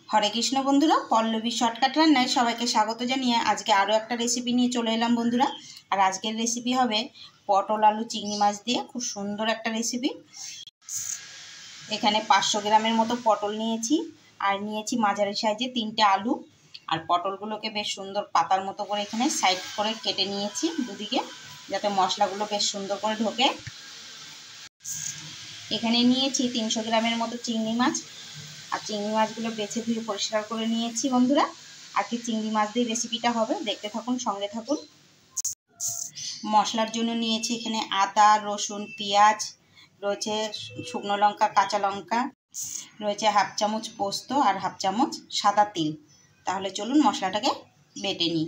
হরে কৃষ্ণ বন্ধুরা, পল্লবী শর্টকাট রান্নায় সবাইকে স্বাগত জানিয়ে আজকে আরও একটা রেসিপি নিয়ে চলে এলাম বন্ধুরা। আর আজকের রেসিপি হবে পটল আলু চিংড়ি মাছ দিয়ে খুব সুন্দর একটা রেসিপি। এখানে 500 গ্রামের মতো পটল নিয়েছি আর নিয়েছি মাঝারি সাইজে 3টে আলু। আর পটলগুলোকে বেশ সুন্দর পাতার মতো করে এখানে সাইড করে কেটে নিয়েছি দুদিকে, যাতে মশলাগুলো বেশ সুন্দর করে ঢোকে। এখানে নিয়েছি 300 গ্রামের মতো চিংড়ি মাছ। আর চিংড়ি মাছগুলো বেছে ধুয়ে পরিষ্কার করে নিয়েছি বন্ধুরা। আর কি চিংড়ি মাছ দিয়ে রেসিপিটা হবে, দেখতে থাকুন, সঙ্গে থাকুন। মশলার জন্য নিয়েছি এখানে আদা, রসুন, পেঁয়াজ, রয়েছে শুকনো লঙ্কা, কাঁচা লঙ্কা, রয়েছে হাফ চামচ পোস্ত আর হাফ চামচ সাদা তিল। তাহলে চলুন মশলাটাকে বেটে নিই।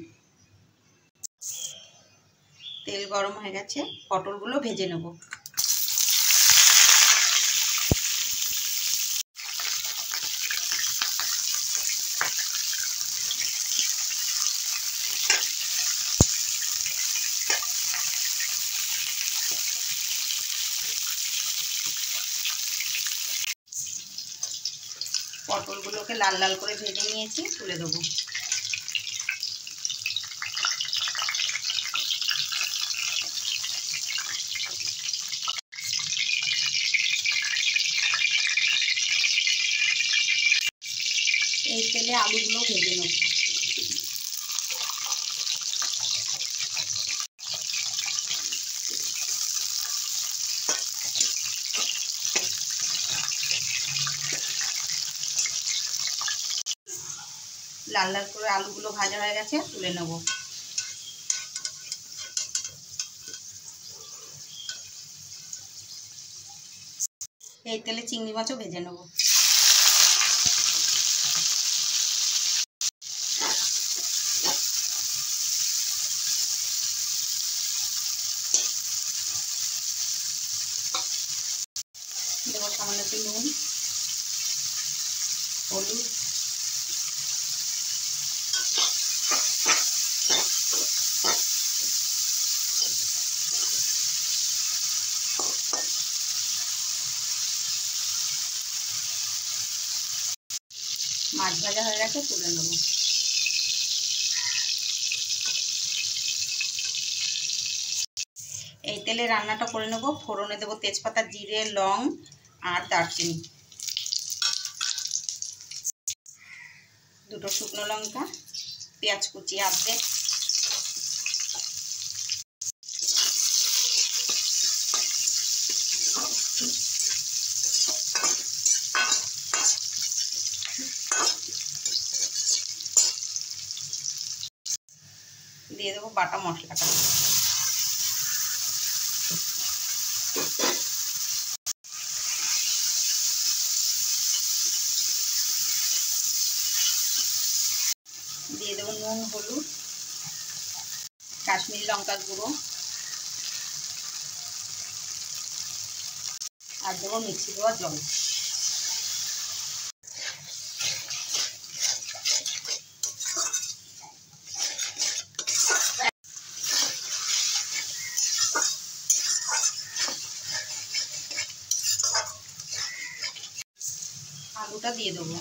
তেল গরম হয়ে গেছে, পটলগুলো ভেজে নেব। পটলগুলোকে লাল লাল করে ভেজে নিয়েছি, তুলে দেবো। এই তেলে আলুগুলো ভেজে নেব। লাল লাল করে আলুগুলো ভাজা হয়ে গেছে, তুলে নেব। এই তেলে চিংড়ি মাছও ভেজে নেব। দেবো সামান্য একটু নুন, হলুদ, মাছ ভাজা হয়ে গেছে, তুলে নেব। এই তেলে রান্নাটা করে নেব। ফোড়নে দেবো তেজপাতা, জিরে, লং আর দারচিনি, দুটো শুকনো লঙ্কা, পেঁয়াজ কুচি অর্ধেক, দিয়ে দেবো বাটা মশলাটা। দিয়ে দেবো নুন, হলুদ, কাশ্মীরি লঙ্কার গুঁড়ো, আর দেবো মিক্সি দেওয়া জল। আলুটা দিয়ে দেবো।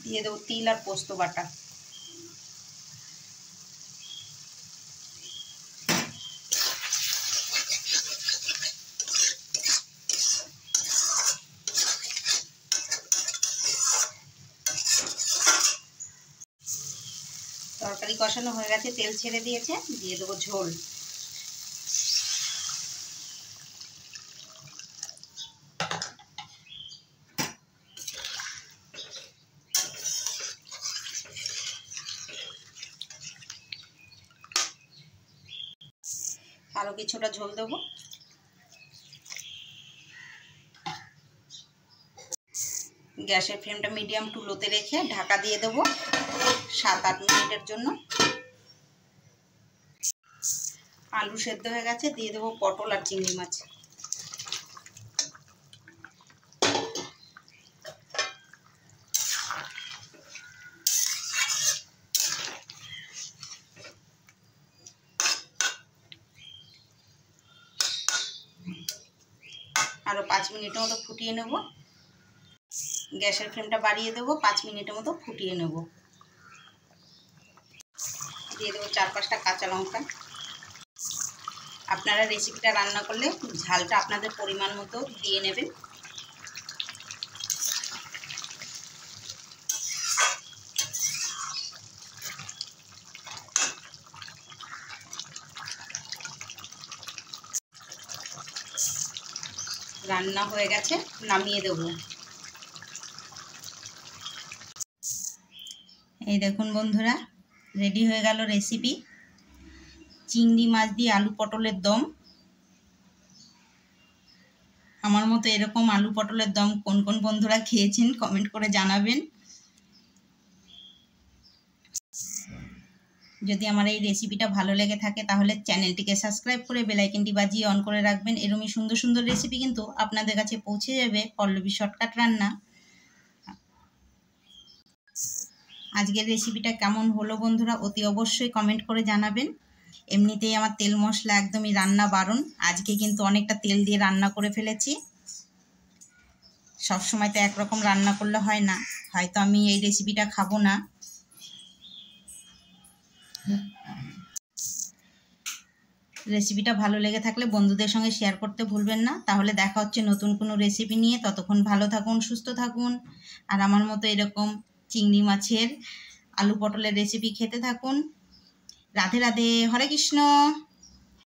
দিয়ে দেবো তিল আর পোস্ত বাটা। তরকারি কষানো হয়ে গেছে, তেল ছেড়ে দিয়েছে, দিয়ে দেবো ঝোল। আরও কিছুটা ঝোল দেবো। গ্যাসের ফ্লেমটা মিডিয়াম টু লোতে রেখে ঢাকা দিয়ে দেবো 7-8 মিনিটের জন্য। আলু সেদ্ধ হয়ে গেছে, দিয়ে দেবো পটল আর চিংড়ি মাছ। আরও 5 মিনিটের মতো ফুটিয়ে নেব। গ্যাসের ফ্লেমটা বাড়িয়ে দেবো, 5 মিনিটের মতো ফুটিয়ে নেব। দিয়ে দেবো 4-5টা কাঁচা লঙ্কা। আপনারা রেসিপিটা রান্না করলে ঝালটা আপনাদের পরিমাণ মতো দিয়ে নেবেন। রান্না হয়ে গেছে, নামিয়ে দেব। এই দেখুন বন্ধুরা, রেডি হয়ে গেল রেসিপি চিংড়ি মাছ দিয়ে আলু পটলের দম। আমার মতো এরকম আলু পটলের দম কোন কোন বন্ধুরা খেয়েছেন কমেন্ট করে জানাবেন। যদি আমার এই রেসিপিটা ভালো লেগে থাকে তাহলে চ্যানেলটিকে সাবস্ক্রাইব করে বেল আইকনটি বাজিয়ে অন করে রাখবেন। এরকমই সুন্দর সুন্দর রেসিপি কিন্তু আপনাদের কাছে পৌঁছে যাবে পল্লবী শর্টকাট রান্না। আজকের রেসিপিটা কেমন হলো বন্ধুরা অতি অবশ্যই কমেন্ট করে জানাবেন। এমনিতেই আমার তেল মশলা একদমই রান্না বারণ, আজকে কিন্তু অনেকটা তেল দিয়ে রান্না করে ফেলেছি। সবসময় তো একরকম রান্না করলে হয় না, হয়তো আমি এই রেসিপিটা খাবো না। রেসিপিটা ভালো লেগে থাকলে বন্ধুদের সঙ্গে শেয়ার করতে ভুলবেন না। তাহলে দেখা হচ্ছে নতুন কোনো রেসিপি নিয়ে। ততক্ষণ ভালো থাকুন, সুস্থ থাকুন, আর আমার মতো এরকম চিংড়ি মাছের আলু পটলের রেসিপি খেতে থাকুন। রাধে রাধে, হরে কৃষ্ণ।